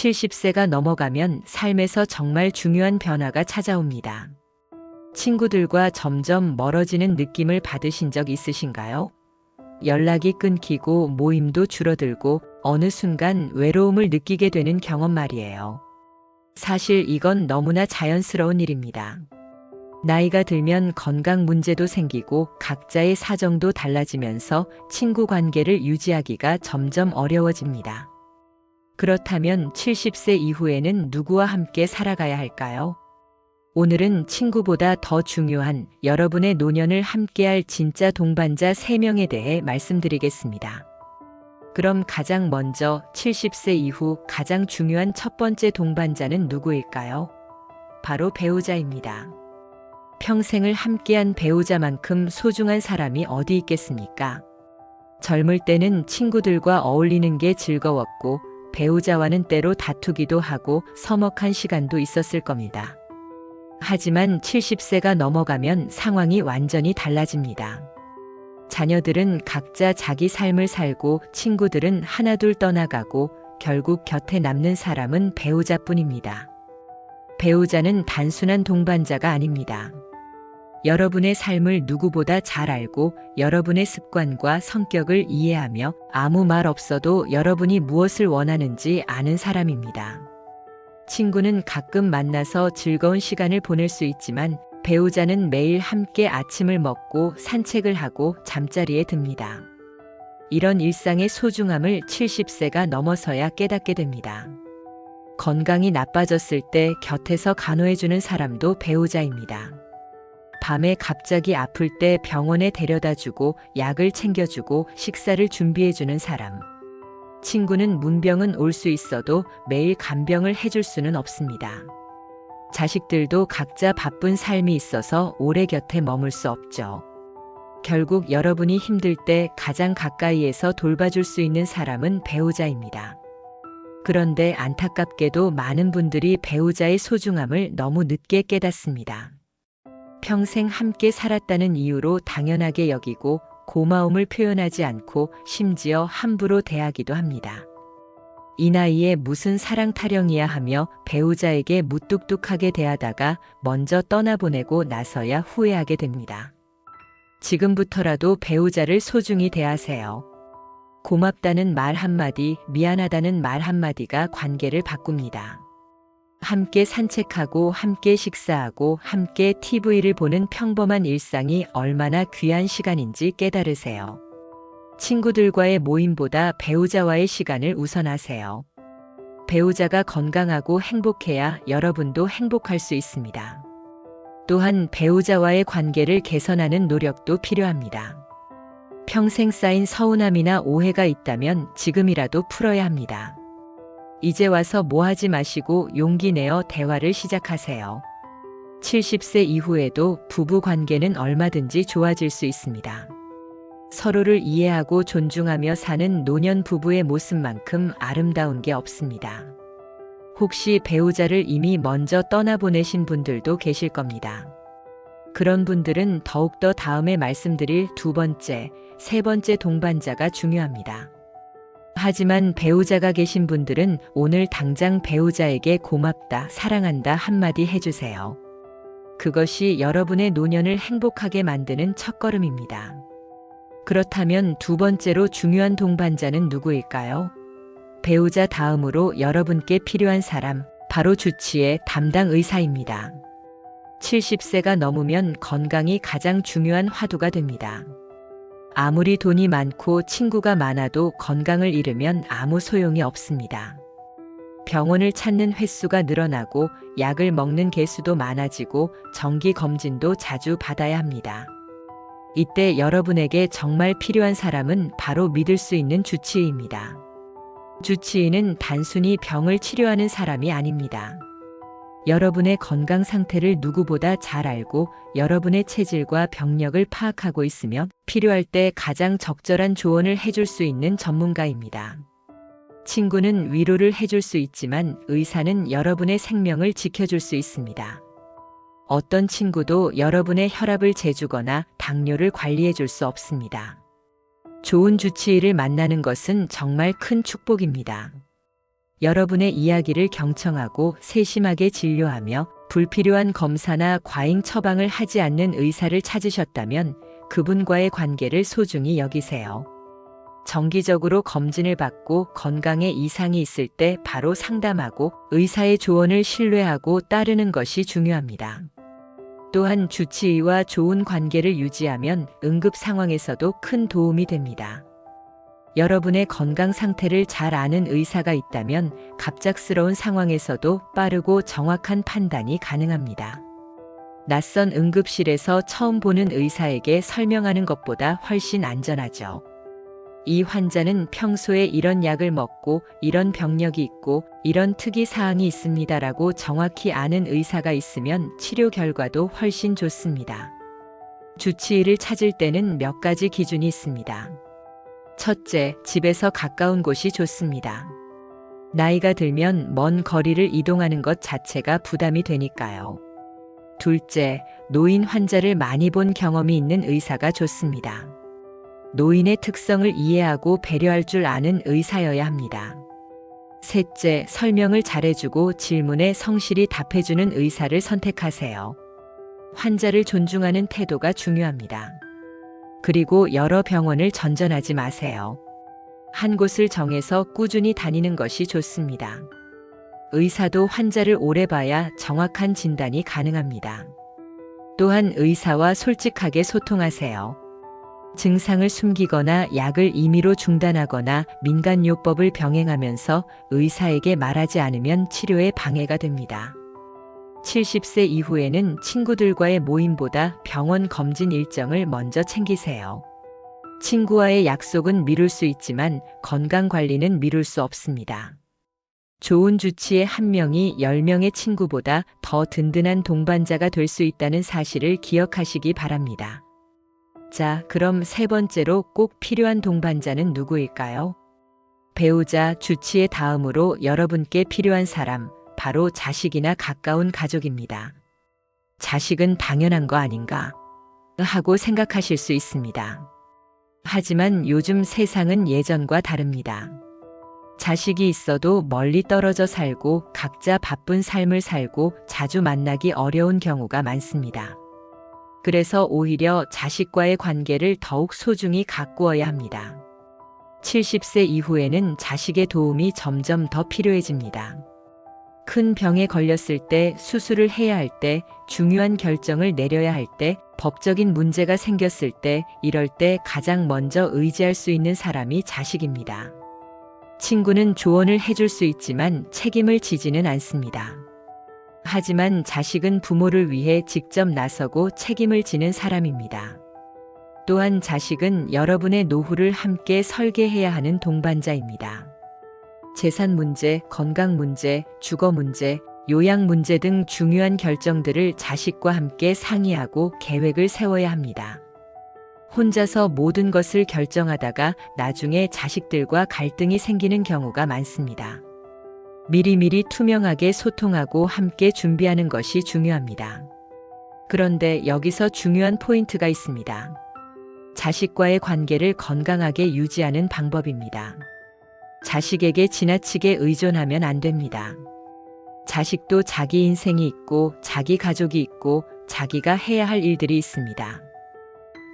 70세가 넘어가면 삶에서 정말 중요한 변화가 찾아옵니다. 친구들과 점점 멀어지는 느낌을 받으신 적 있으신가요? 연락이 끊기고 모임도 줄어들고 어느 순간 외로움을 느끼게 되는 경험 말이에요. 사실 이건 너무나 자연스러운 일입니다. 나이가 들면 건강 문제도 생기고 각자의 사정도 달라지면서 친구 관계를 유지하기가 점점 어려워집니다. 그렇다면 70세 이후에는 누구와 함께 살아가야 할까요? 오늘은 친구보다 더 중요한 여러분의 노년을 함께할 진짜 동반자 3명에 대해 말씀드리겠습니다. 그럼 가장 먼저 70세 이후 가장 중요한 첫 번째 동반자는 누구일까요? 바로 배우자입니다. 평생을 함께한 배우자만큼 소중한 사람이 어디 있겠습니까? 젊을 때는 친구들과 어울리는 게 즐거웠고 배우자와는 때로 다투기도 하고 서먹한 시간도 있었을 겁니다. 하지만 70세가 넘어가면 상황이 완전히 달라집니다. 자녀들은 각자 자기 삶을 살고 친구들은 하나둘 떠나가고 결국 곁에 남는 사람은 배우자뿐입니다. 배우자는 단순한 동반자가 아닙니다. 여러분의 삶을 누구보다 잘 알고 여러분의 습관과 성격을 이해하며 아무 말 없어도 여러분이 무엇을 원하는지 아는 사람입니다. 친구는 가끔 만나서 즐거운 시간을 보낼 수 있지만 배우자는 매일 함께 아침을 먹고 산책을 하고 잠자리에 듭니다. 이런 일상의 소중함을 70세가 넘어서야 깨닫게 됩니다. 건강이 나빠졌을 때 곁에서 간호해주는 사람도 배우자입니다. 밤에 갑자기 아플 때 병원에 데려다주고 약을 챙겨주고 식사를 준비해주는 사람. 친구는 문병은 올 수 있어도 매일 간병을 해줄 수는 없습니다. 자식들도 각자 바쁜 삶이 있어서 오래 곁에 머물 수 없죠. 결국 여러분이 힘들 때 가장 가까이에서 돌봐줄 수 있는 사람은 배우자입니다. 그런데 안타깝게도 많은 분들이 배우자의 소중함을 너무 늦게 깨닫습니다. 평생 함께 살았다는 이유로 당연하게 여기고 고마움을 표현하지 않고 심지어 함부로 대하기도 합니다. 이 나이에 무슨 사랑 타령이야 하며 배우자에게 무뚝뚝하게 대하다가 먼저 떠나보내고 나서야 후회하게 됩니다. 지금부터라도 배우자를 소중히 대하세요. 고맙다는 말 한마디, 미안하다는 말 한마디가 관계를 바꿉니다. 함께 산책하고 함께 식사하고 함께 TV를 보는 평범한 일상이 얼마나 귀한 시간인지 깨달으세요. 친구들과의 모임보다 배우자와의 시간을 우선하세요. 배우자가 건강하고 행복해야 여러분도 행복할 수 있습니다. 또한 배우자와의 관계를 개선하는 노력도 필요합니다. 평생 쌓인 서운함이나 오해가 있다면 지금이라도 풀어야 합니다. 이제 와서 뭐 하지 마시고 용기 내어 대화를 시작하세요. 70세 이후에도 부부 관계는 얼마든지 좋아질 수 있습니다. 서로를 이해하고 존중하며 사는 노년 부부의 모습만큼 아름다운 게 없습니다. 혹시 배우자를 이미 먼저 떠나보내신 분들도 계실 겁니다. 그런 분들은 더욱더 다음에 말씀드릴 두 번째, 세 번째 동반자가 중요합니다. 하지만 배우자가 계신 분들은 오늘 당장 배우자에게 고맙다, 사랑한다 한마디 해주세요. 그것이 여러분의 노년을 행복하게 만드는 첫걸음입니다. 그렇다면 두 번째로 중요한 동반자는 누구일까요? 배우자 다음으로 여러분께 필요한 사람, 바로 주치의 담당 의사입니다. 70세가 넘으면 건강이 가장 중요한 화두가 됩니다. 아무리 돈이 많고 친구가 많아도 건강을 잃으면 아무 소용이 없습니다. 병원을 찾는 횟수가 늘어나고 약을 먹는 개수도 많아지고 정기 검진도 자주 받아야 합니다. 이때 여러분에게 정말 필요한 사람은 바로 믿을 수 있는 주치의입니다. 주치의는 단순히 병을 치료하는 사람이 아닙니다. 여러분의 건강 상태를 누구보다 잘 알고 여러분의 체질과 병력을 파악하고 있으며 필요할 때 가장 적절한 조언을 해줄 수 있는 전문가입니다. 친구는 위로를 해줄 수 있지만 의사는 여러분의 생명을 지켜줄 수 있습니다. 어떤 친구도 여러분의 혈압을 재주거나 당뇨를 관리해 줄 수 없습니다. 좋은 주치의를 만나는 것은 정말 큰 축복입니다. 여러분의 이야기를 경청하고 세심하게 진료하며 불필요한 검사나 과잉 처방을 하지 않는 의사를 찾으셨다면 그분과의 관계를 소중히 여기세요. 정기적으로 검진을 받고 건강에 이상이 있을 때 바로 상담하고 의사의 조언을 신뢰하고 따르는 것이 중요합니다. 또한 주치의와 좋은 관계를 유지하면 응급 상황에서도 큰 도움이 됩니다. 여러분의 건강 상태를 잘 아는 의사가 있다면 갑작스러운 상황에서도 빠르고 정확한 판단이 가능합니다. 낯선 응급실에서 처음 보는 의사에게 설명하는 것보다 훨씬 안전하죠. 이 환자는 평소에 이런 약을 먹고 이런 병력이 있고 이런 특이 사항이 있습니다라고 정확히 아는 의사가 있으면 치료 결과도 훨씬 좋습니다. 주치의를 찾을 때는 몇 가지 기준이 있습니다. 첫째, 집에서 가까운 곳이 좋습니다. 나이가 들면 먼 거리를 이동하는 것 자체가 부담이 되니까요. 둘째, 노인 환자를 많이 본 경험이 있는 의사가 좋습니다. 노인의 특성을 이해하고 배려할 줄 아는 의사여야 합니다. 셋째, 설명을 잘해주고 질문에 성실히 답해주는 의사를 선택하세요. 환자를 존중하는 태도가 중요합니다. 그리고 여러 병원을 전전하지 마세요. 한 곳을 정해서 꾸준히 다니는 것이 좋습니다. 의사도 환자를 오래 봐야 정확한 진단이 가능합니다. 또한 의사와 솔직하게 소통하세요. 증상을 숨기거나 약을 임의로 중단하거나 민간요법을 병행하면서 의사에게 말하지 않으면 치료에 방해가 됩니다. 70세 이후에는 친구들과의 모임보다 병원 검진 일정을 먼저 챙기세요. 친구와의 약속은 미룰 수 있지만 건강관리는 미룰 수 없습니다. 좋은 주치의 한 명이 10명의 친구보다 더 든든한 동반자가 될 수 있다는 사실을 기억하시기 바랍니다. 자, 그럼 세 번째로 꼭 필요한 동반자는 누구일까요? 배우자, 주치의 다음으로 여러분께 필요한 사람, 바로 자식이나 가까운 가족입니다. 자식은 당연한 거 아닌가? 하고 생각하실 수 있습니다. 하지만 요즘 세상은 예전과 다릅니다. 자식이 있어도 멀리 떨어져 살고 각자 바쁜 삶을 살고 자주 만나기 어려운 경우가 많습니다. 그래서 오히려 자식과의 관계를 더욱 소중히 가꾸어야 합니다. 70세 이후에는 자식의 도움이 점점 더 필요해집니다. 큰 병에 걸렸을 때, 수술을 해야 할 때, 중요한 결정을 내려야 할 때, 법적인 문제가 생겼을 때, 이럴 때 가장 먼저 의지할 수 있는 사람이 자식입니다. 친구는 조언을 해줄 수 있지만 책임을 지지는 않습니다. 하지만 자식은 부모를 위해 직접 나서고 책임을 지는 사람입니다. 또한 자식은 여러분의 노후를 함께 설계해야 하는 동반자입니다. 재산 문제, 건강 문제, 주거 문제, 요양 문제 등 중요한 결정들을 자식과 함께 상의하고 계획을 세워야 합니다. 혼자서 모든 것을 결정하다가 나중에 자식들과 갈등이 생기는 경우가 많습니다. 미리미리 투명하게 소통하고 함께 준비하는 것이 중요합니다. 그런데 여기서 중요한 포인트가 있습니다. 자식과의 관계를 건강하게 유지하는 방법입니다. 자식에게 지나치게 의존하면 안 됩니다. 자식도 자기 인생이 있고 자기 가족이 있고 자기가 해야 할 일들이 있습니다.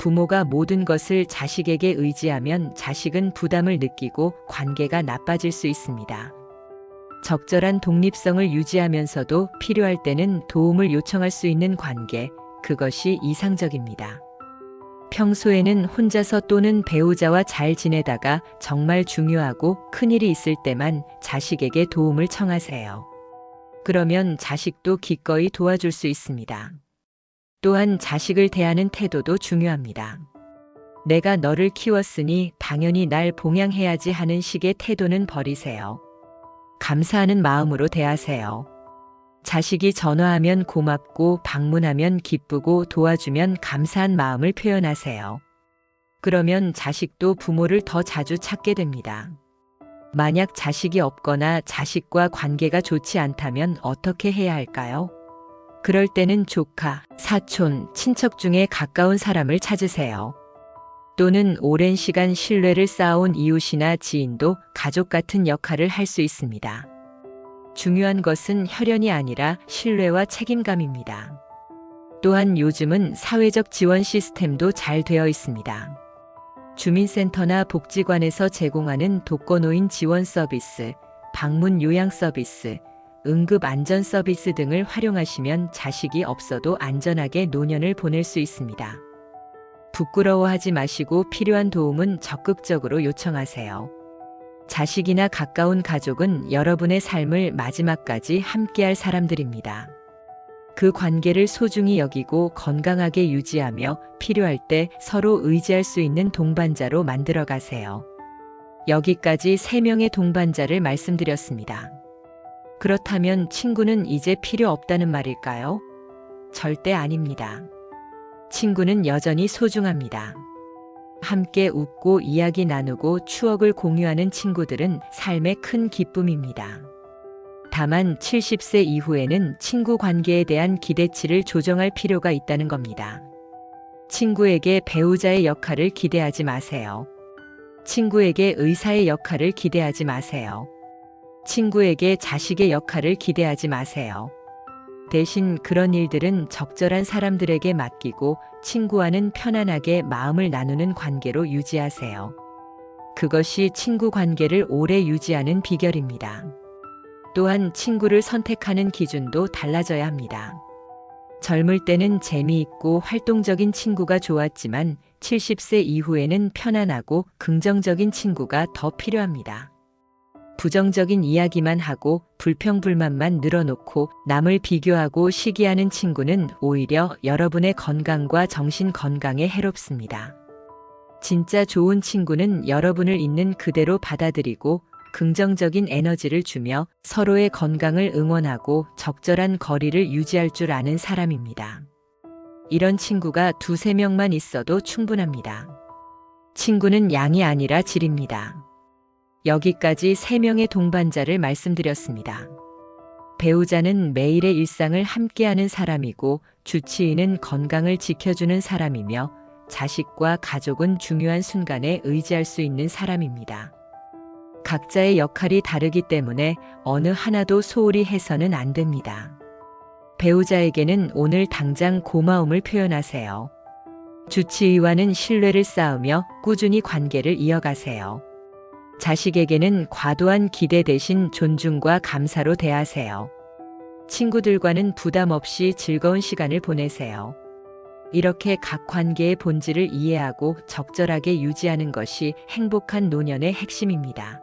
부모가 모든 것을 자식에게 의지하면 자식은 부담을 느끼고 관계가 나빠질 수 있습니다. 적절한 독립성을 유지하면서도 필요할 때는 도움을 요청할 수 있는 관계, 그것이 이상적입니다. 평소에는 혼자서 또는 배우자와 잘 지내다가 정말 중요하고 큰일이 있을 때만 자식에게 도움을 청하세요. 그러면 자식도 기꺼이 도와줄 수 있습니다. 또한 자식을 대하는 태도도 중요합니다. 내가 너를 키웠으니 당연히 날 봉양해야지 하는 식의 태도는 버리세요. 감사하는 마음으로 대하세요. 자식이 전화하면 고맙고 방문하면 기쁘고 도와주면 감사한 마음을 표현하세요. 그러면 자식도 부모를 더 자주 찾게 됩니다. 만약 자식이 없거나 자식과 관계가 좋지 않다면 어떻게 해야 할까요? 그럴 때는 조카, 사촌, 친척 중에 가까운 사람을 찾으세요. 또는 오랜 시간 신뢰를 쌓아온 이웃이나 지인도 가족 같은 역할을 할 수 있습니다. 중요한 것은 혈연이 아니라 신뢰와 책임감입니다. 또한 요즘은 사회적 지원 시스템도 잘 되어 있습니다. 주민센터나 복지관에서 제공하는 독거노인 지원 서비스, 방문 요양 서비스, 응급 안전 서비스 등을 활용하시면 자식이 없어도 안전하게 노년을 보낼 수 있습니다. 부끄러워하지 마시고 필요한 도움은 적극적으로 요청하세요. 자식이나 가까운 가족은 여러분의 삶을 마지막까지 함께할 사람들입니다. 그 관계를 소중히 여기고 건강하게 유지하며 필요할 때 서로 의지할 수 있는 동반자로 만들어 가세요. 여기까지 3명의 동반자를 말씀드렸습니다. 그렇다면 친구는 이제 필요 없다는 말일까요? 절대 아닙니다. 친구는 여전히 소중합니다. 함께 웃고 이야기 나누고 추억을 공유하는 친구들은 삶의 큰 기쁨입니다. 다만 70세 이후에는 친구 관계에 대한 기대치를 조정할 필요가 있다는 겁니다. 친구에게 배우자의 역할을 기대하지 마세요. 친구에게 의사의 역할을 기대하지 마세요. 친구에게 자식의 역할을 기대하지 마세요. 대신 그런 일들은 적절한 사람들에게 맡기고 친구와는 편안하게 마음을 나누는 관계로 유지하세요. 그것이 친구 관계를 오래 유지하는 비결입니다. 또한 친구를 선택하는 기준도 달라져야 합니다. 젊을 때는 재미있고 활동적인 친구가 좋았지만 70세 이후에는 편안하고 긍정적인 친구가 더 필요합니다. 부정적인 이야기만 하고 불평불만만 늘어놓고 남을 비교하고 시기하는 친구는 오히려 여러분의 건강과 정신 건강에 해롭습니다. 진짜 좋은 친구는 여러분을 있는 그대로 받아들이고 긍정적인 에너지를 주며 서로의 건강을 응원하고 적절한 거리를 유지할 줄 아는 사람입니다. 이런 친구가 2~3명만 있어도 충분합니다. 친구는 양이 아니라 질입니다. 여기까지 3명의 동반자를 말씀드렸습니다. 배우자는 매일의 일상을 함께하는 사람이고 주치의는 건강을 지켜주는 사람이며 자식과 가족은 중요한 순간에 의지할 수 있는 사람입니다. 각자의 역할이 다르기 때문에 어느 하나도 소홀히 해서는 안 됩니다. 배우자에게는 오늘 당장 고마움을 표현하세요. 주치의와는 신뢰를 쌓으며 꾸준히 관계를 이어가세요. 자식에게는 과도한 기대 대신 존중과 감사로 대하세요. 친구들과는 부담 없이 즐거운 시간을 보내세요. 이렇게 각 관계의 본질을 이해하고 적절하게 유지하는 것이 행복한 노년의 핵심입니다.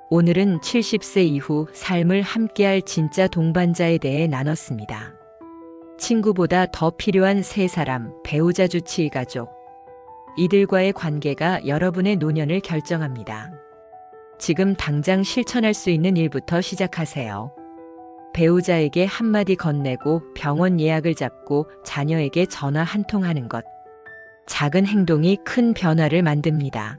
오늘은 70세 이후 삶을 함께할 진짜 동반자에 대해 나눴습니다. 친구보다 더 필요한 3사람, 배우자, 주치의, 가족. 이들과의 관계가 여러분의 노년을 결정합니다. 지금 당장 실천할 수 있는 일부터 시작하세요. 배우자에게 한마디 건네고 병원 예약을 잡고 자녀에게 전화 한 통 하는 것. 작은 행동이 큰 변화를 만듭니다.